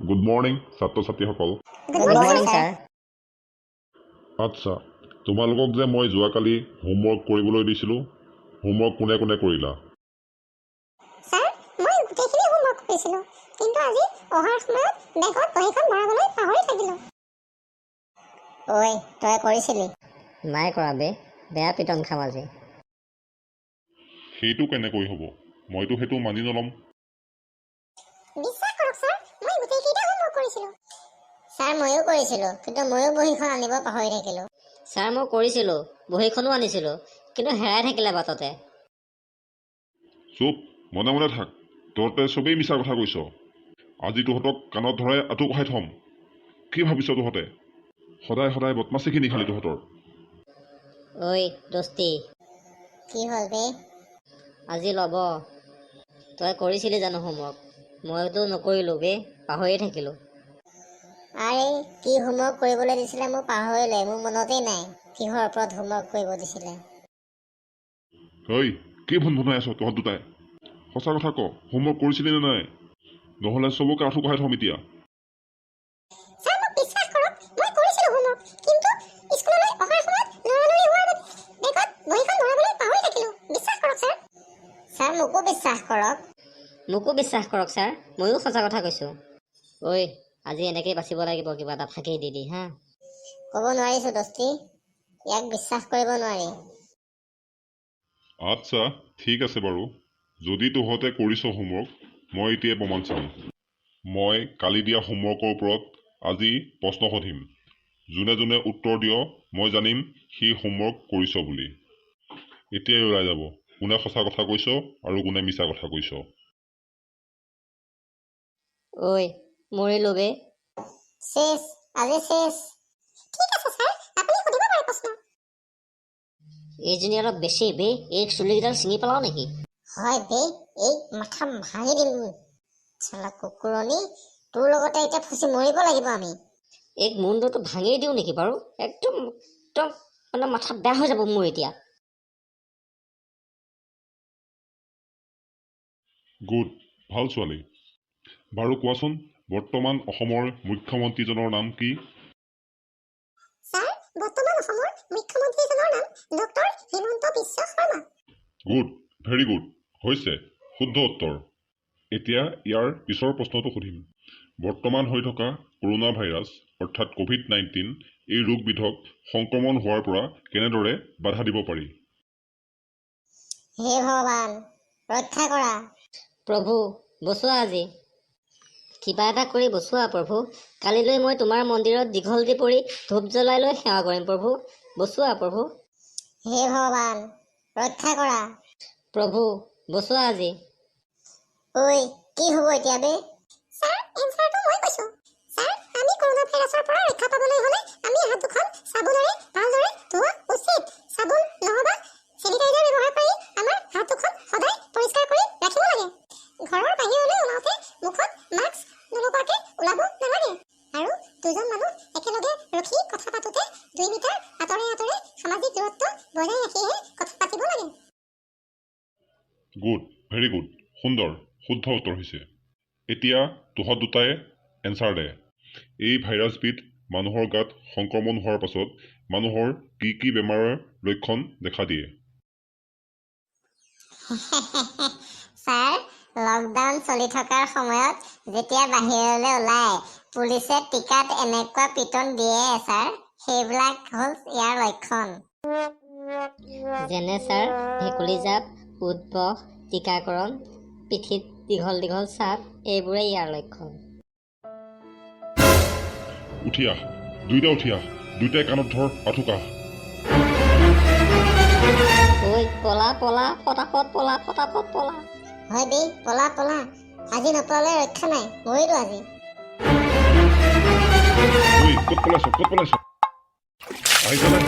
Good morning ছাত্ৰ ছাত্ৰীসকল। Good morning sir. আচ্ছা, তোমালোকক যে মই যোৱাকালি হোমৱৰ্ক কৰিবলৈ দিছিলোঁ, হোমৱৰ্ক কোনে কোনে কৰিলা? ছাৰ, মই গোটেইখিনি হোমৱৰ্ক কৰিছিলোঁ, কিন্তু আজি অহাৰ সময়ত বেগত বহীখন ভৰাবলৈ পাহৰি থাকিলোঁ। ঐ, তই কৰিছিলি? নাই কৰা বে, বেয়া পিটন খাম আজি। সেইটো কেনেকৈ হ'ব? মইতো সেইটো মানি নল'ম। বিশ্বাস কৰক ছাৰ, মই গোটেইকেইটা হোমৱৰ্ক কৰিছিলোঁ। ছাৰ, ময়ো কৰিছিলোঁ, কিন্তু ময়ো বহীখন আনিব পাহৰি থাকিলোঁ। ছাৰ, মই কৰিছিলোঁ, বহীখনো আনিছিলোঁ, কিন্তু হেৰাই থাকিলে বাটতে। চুপ, মনে মনে থাক। তহঁতে চবেই মিছা কথা কৈছ। আজি তহঁতক কাণত ধৰাই আঁঠু কঢ়াই থ'ম। কি ভাবিছ তহঁতে? সদায় সদায় বদমাচিখিনি খালি তহঁতৰ। ঐ দস্তি, কি হ'ল বে? আজি ল'ব। তই কৰিছিলি জানো হোমৱৰ্ক? মইতো নকৰিলোঁ বে, পাহৰিয়ে থাকিলোঁ। আৰে, কি হোমৱৰ্ক কৰিবলৈ দিছিলে মোৰ পাহৰিলে, মোৰ মনতেই নাই কিহৰ ওপৰত হোমৱৰ্ক কৰিব দিছিলে। ঐ, কি ভুন ভুনাই আছ তহঁত দুটাই? সঁচা কথা ক, হোমৱৰ্ক কৰিছিলি নে নাই? নহ'লে চবকে আঁঠু কঢ়াই থ'ম এতিয়া। ছাৰ, মোক বিশ্বাস কৰক, মই কৰিছিলোঁ হোমৱৰ্ক, কিন্তু স্কুললৈ অহাৰ সময়ত লৰালৰি হোৱাৰ বাবে বেগত বহীখন ভৰাবলৈ পাহৰি থাকিলোঁ। বিশ্বাস কৰক ছাৰ। ছাৰ, মোকো বিশ্বাস কৰক। মোকো বিশ্বাস কৰক ছাৰ, ময়ো সঁচা কথা কৈছোঁ। ঐ, আজি এনেকেই বাচিব লাগিব কিবা এটা ফাঁকি দি হা। ক'ব নোৱাৰিছোঁ দস্তি, ইয়াক বিশ্বাস কৰিব নোৱাৰি। আচ্ছা, ঠিক আছে বাৰু। যদি তহঁতে কৰিছ হোমৱৰ্ক, মই এতিয়া প্ৰমাণ চাম। মই কালি দিয়া হোমৱৰ্কৰ ওপৰত আজি প্ৰশ্ন সুধিম। যোনে যোনে উত্তৰ দিয়, মই জানিম সি হোমৱৰ্ক কৰিছ বুলি। এতিয়াই ওলাই যাব কোনে সঁচা কথা কৈছ আৰু কোনে মিছা কথা কৈছ। ঐ, মৰিলোঁ বে। শেষ, আজি শেষ। ঠিক আছে ছাৰ, আপুনি সুধিব পাৰে প্ৰশ্ন। এইজনী অলপ বেছি বে, এই চুলিকেইডাল ছিঙি পেলাও নেকি? হয় বে, এই মাথা ভাঙি দিম। চালা কুকুৰণী, তোৰ লগতে এতিয়া ফচি মৰিব লাগিব আমি। এই মুণ্ডটো ভাঙি দিওঁ নেকি বাৰু? একদম একদম মানে মাথা বেয়া হৈ যাব মোৰ এতিয়া। গুড, ভাল ছোৱালী। বাৰু কোৱাচোন, বৰ্তমান অসমৰ মুখ্যমন্ত্ৰীজনৰ নাম কি? ছাৰ, বৰ্তমান অসমৰ মুখ্যমন্ত্ৰীজনৰ নাম doctor Himanta Biswa Sarma. Good, very good, হৈছে শুদ্ধ উত্তৰ। এতিয়া ইয়াৰ পিছৰ প্ৰশ্নটো সুধিম। বৰ্তমান হৈ থকা কৰোণা ভাইৰাছ অৰ্থাৎ COVID-19 এই ৰোগবিধক সংক্ৰমণ হোৱাৰ পৰা কেনেদৰে বাধা দিব পাৰি? হে ভগৱান, ৰক্ষা কৰা। প্ৰভু, বচোৱা আজি। কিবা এটা কৰি বচোৱা প্ৰভু। কালিলৈ মই তোমাৰ মন্দিৰত দীঘলটি পৰি ধূপ জ্বলাই লৈ সেৱা কৰিম প্ৰভু। বচোৱা প্ৰভু। হে ভগৱান, ৰক্ষা কৰা। প্ৰভু, বচোৱা আজি। ঐ, কি হ'ব এতিয়া বে? ছাৰ, এনচাৰটো মই কৈছোঁ। ছাৰ, আমি কৰোণা ভাইৰাছৰ পৰা ৰক্ষা পাবলৈ হ'লে আমি হাত দুখন চাবোনেৰে ভালদৰে ধোৱা উচিত। চাবোন নহবা চেনিটাইজাৰ ব্যৱহাৰ কৰি আমাৰ হাত দুখন সদায় পৰিষ্কাৰ কৰি ৰাখিব লাগে। ঘৰৰ বাহিৰলৈ ওলাওঁতে মুখত মাস্ক নলগোৱাকৈ ওলাব নালাগে। আৰু দুজন মানুহ একেলগে ৰখি কথা পাতোতে 2 মিটাৰ আঁতৰে আঁতৰে সামাজিক দূৰত্ব বজাই ৰাখিহে কথা পাতিব লাগে। গুড, ভেৰি গুড, সুন্দৰ, শুদ্ধ উত্তৰ হৈছে। এতিয়া তহঁত দুটাই এনচাৰ দে। এই ভাইৰাছবিধ মানুহৰ গাত সংক্ৰমণ হোৱাৰ পাছত মানুহৰ কি কি বেমাৰৰ লক্ষণ দেখা দিয়ে? ছাৰ, লকডাউন চলি থকাৰ সময়ত যেতিয়া বাহিৰলৈ ওলাই পুলিচে টিকাত এনেকুৱা পিটন দিয়ে ছাৰ, সেইবিলাক হ'ল ইয়াৰ লক্ষণ। যেনে ছাৰ, ভেকুলী জাপ, উদ্ভহ, টীকাকৰণ, পিঠিত দীঘল দীঘল চাপ, এইবোৰেই ইয়াৰ লক্ষণ। উঠি আহ, দুইটাই কাণত ধৰ আঁঠু কাহ। ঐ, পলা পলা, ফটাফট পলা, ফটাফট পলা। হয় দেই, পলা পলা, আজি নপলালে ৰক্ষা নাই, মৰিলো আজি। ঐ, ক'ত পলাইছ? আহিছনে?